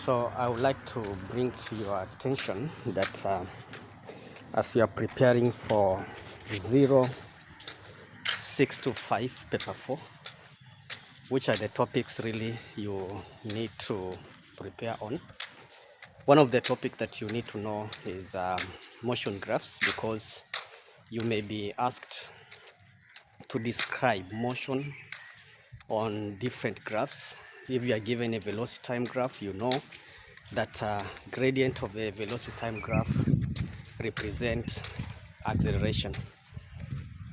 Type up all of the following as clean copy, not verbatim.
So I would like to bring to your attention that as you are preparing for 0625 paper 4, which are the topics really you need to prepare on. One of the topics that you need to know is motion graphs, because you may be asked to describe motion on different graphs. If you are given a velocity time graph, you know that gradient of a velocity time graph represents acceleration.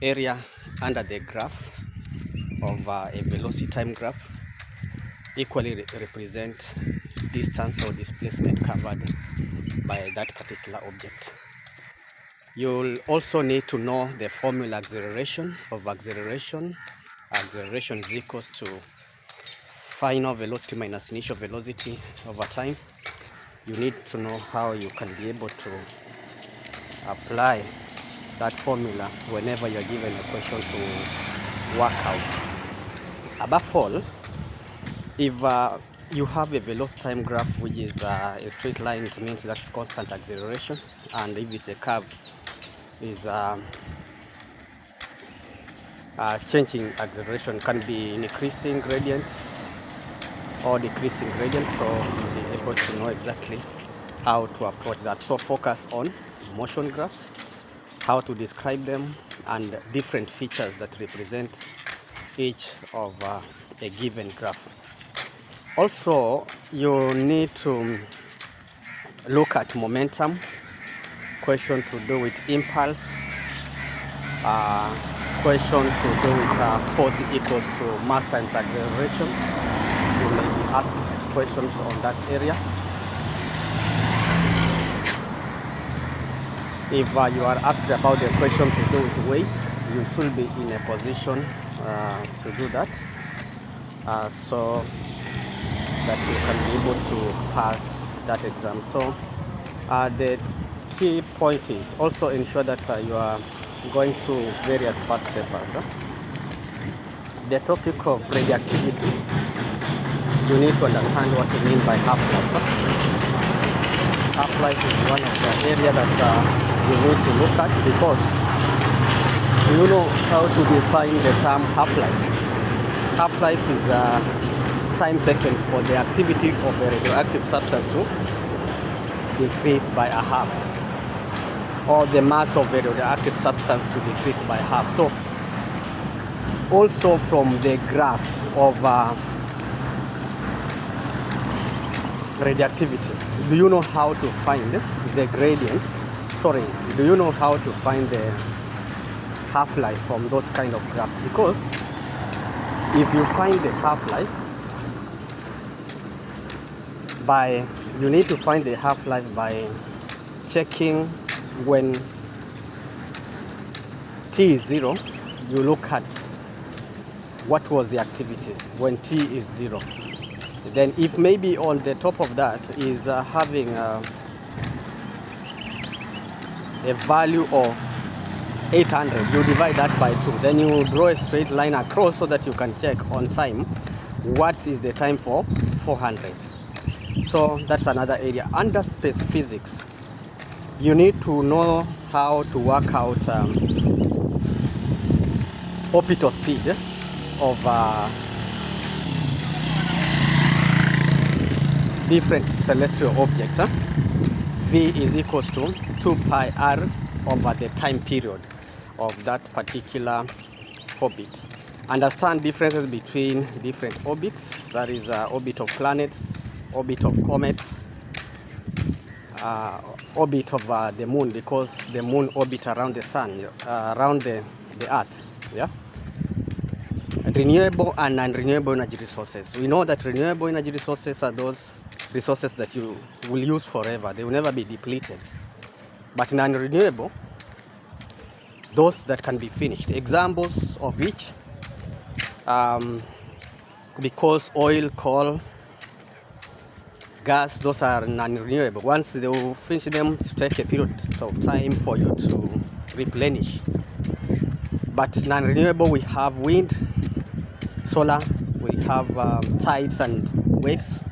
Area under the graph of a velocity time graph equally represents distance or displacement covered by that particular object. You'll also need to know the formula acceleration of acceleration. Acceleration is equals to final velocity minus initial velocity over time. You need to know how you can be able to apply that formula whenever you're given a question to work out. Above all, if you have a velocity time graph which is a straight line, it means that's constant acceleration, and if it's a curve, is changing acceleration, can be increasing gradient or decreasing gradient, so you'll be able to know exactly how to approach that. So focus on motion graphs, how to describe them, and different features that represent each of a given graph. Also, you need to look at momentum, question to do with impulse, question to do with force equals to mass times acceleration. You may be asked questions on that area. If you are asked about the question to do with weight, you should be in a position to do that, so that you can be able to pass that exam. So the key point is also ensure that you are going through various past papers. The topic of radioactivity, you need to understand what you mean by half-life. Half-life is one of the areas that you need to look at, because you know how to define the term half-life. Half-life is time taken for the activity of a radioactive substance to decrease by a half, or the mass of a radioactive substance to decrease by half. So also from the graph of radioactivity, do you know how to find the gradient? Sorry, do you know how to find the half-life from those kind of graphs? Because if you find the half-life you need to find the half-life by checking when t is 0, you look at what was the activity when t is 0. Then if maybe on the top of that is having a value of 800, you divide that by 2. Then you draw a straight line across so that you can check on time what is the time for 400. So that's another area. Under space physics, you need to know how to work out orbital speed of different celestial objects. V is equals to 2 pi r over the time period of that particular orbit. Understand differences between different orbits, that is orbit of planets, orbit of comets, orbit of the moon, because the moon orbit around the sun, around the earth. Yeah. Renewable and non-renewable energy resources. We know that renewable energy resources are those resources that you will use forever. They will never be depleted. But non-renewable, those that can be finished. Examples of which, because oil, coal, gas, those are non-renewable. Once they will finish them, to take a period of time for you to replenish. But non-renewable, we have wind, solar, we have tides and waves.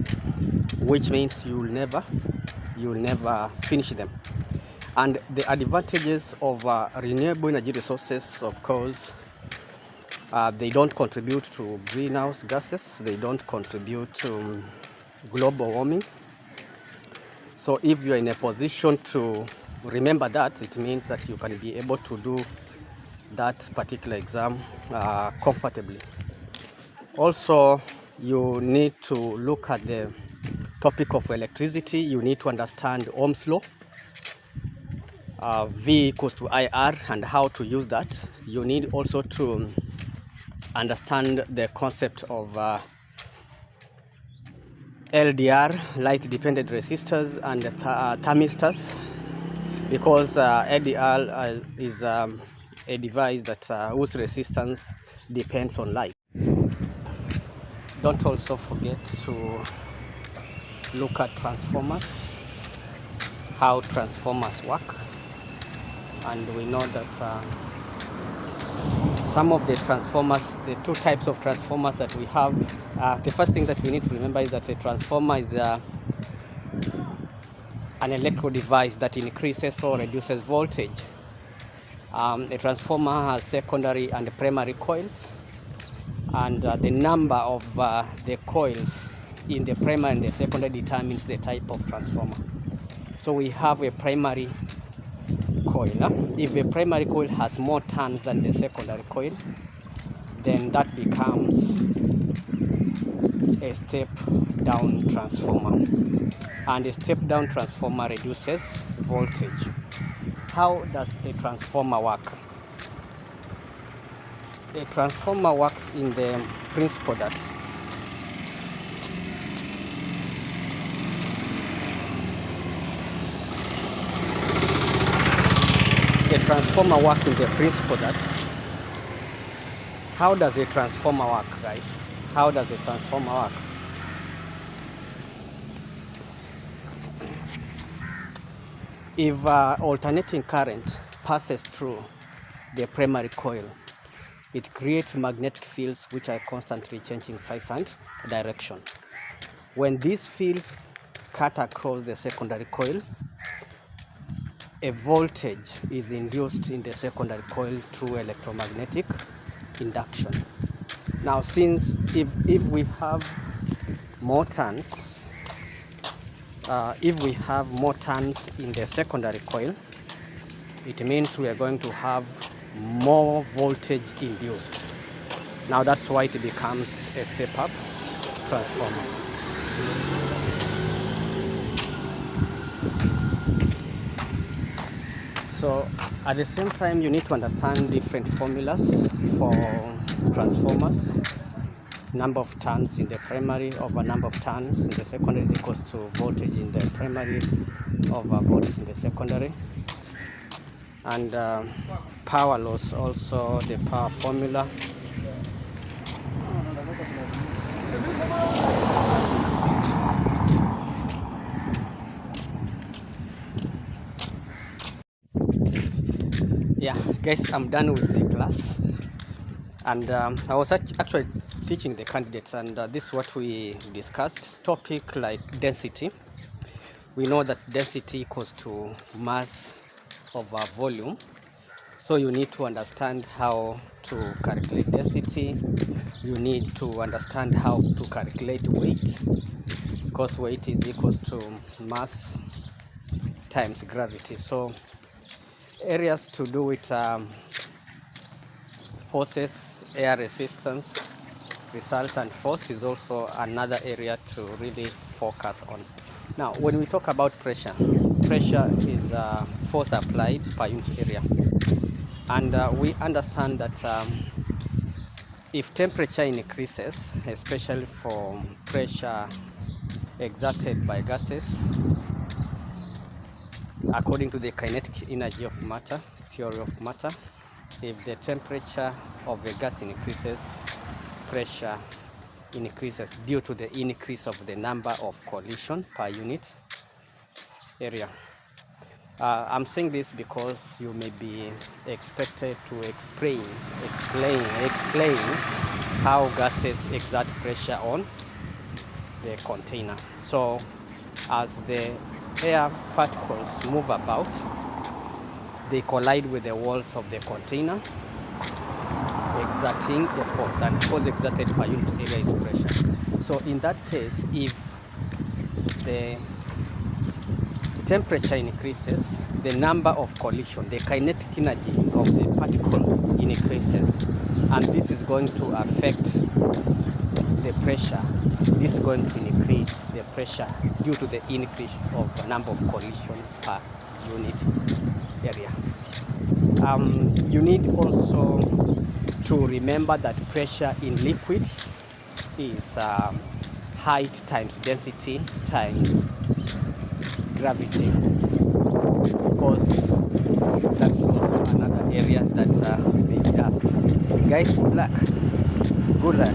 which means you'll never finish them. And the advantages of renewable energy resources, of course, they don't contribute to greenhouse gases, they don't contribute to global warming. So if you're in a position to remember that, it means that you can be able to do that particular exam comfortably. Also, you need to look at the topic of electricity. You need to understand Ohm's law, V equals to IR, and how to use that. You need also to understand the concept of LDR, light dependent resistors, and thermistors, because LDR is a device that whose resistance depends on light. Don't also forget to look at transformers, how transformers work. And we know that some of the transformers, the two types of transformers that we have, the first thing that we need to remember is that a transformer is an electro device that increases or reduces voltage. A transformer has secondary and primary coils, and the number of the coils in the primary and the secondary determines the type of transformer. So we have a primary coil. If the primary coil has more turns than the secondary coil, then that becomes a step down transformer, and a step down transformer reduces voltage. How does a transformer work? A transformer works in the principle that how does a transformer work, guys? How does a transformer work? If alternating current passes through the primary coil, it creates magnetic fields which are constantly changing size and direction. When these fields cut across the secondary coil, a voltage is induced in the secondary coil through electromagnetic induction. Now, since if we have more turns, in the secondary coil, it means we are going to have more voltage induced. Now that's why it becomes a step-up transformer. So at the same time, you need to understand different formulas for transformers. Number of turns in the primary over number of turns in the secondary is equals to voltage in the primary over voltage in the secondary. And power loss, also the power formula. Yeah, guys, I'm done with the class, and I was actually teaching the candidates, and this is what we discussed. Topic like density. We know that density equals to mass over volume, so you need to understand how to calculate density. You need to understand how to calculate weight, because weight is equals to mass times gravity. So areas to do with forces, air resistance, resultant force is also another area to really focus on. Now, when we talk about pressure is force applied per unit area, and we understand that if temperature increases, especially for pressure exerted by gases, according to the kinetic energy of matter, theory of matter, if the temperature of a gas increases, pressure increases due to the increase of the number of collision per unit area. I'm saying this because you may be expected to explain how gases exert pressure on the container. So as the air particles move about, they collide with the walls of the container, exerting a force, and force exerted per unit area is pressure. So in that case, if the temperature increases, the number of collision, the kinetic energy of the particles increases, and this is going to affect the pressure. This is going to increase the pressure due to the increase of the number of collision per unit area. You need also to remember that pressure in liquids is height times density times gravity, because that's also another area that may be asked. Guys, good luck. Good luck.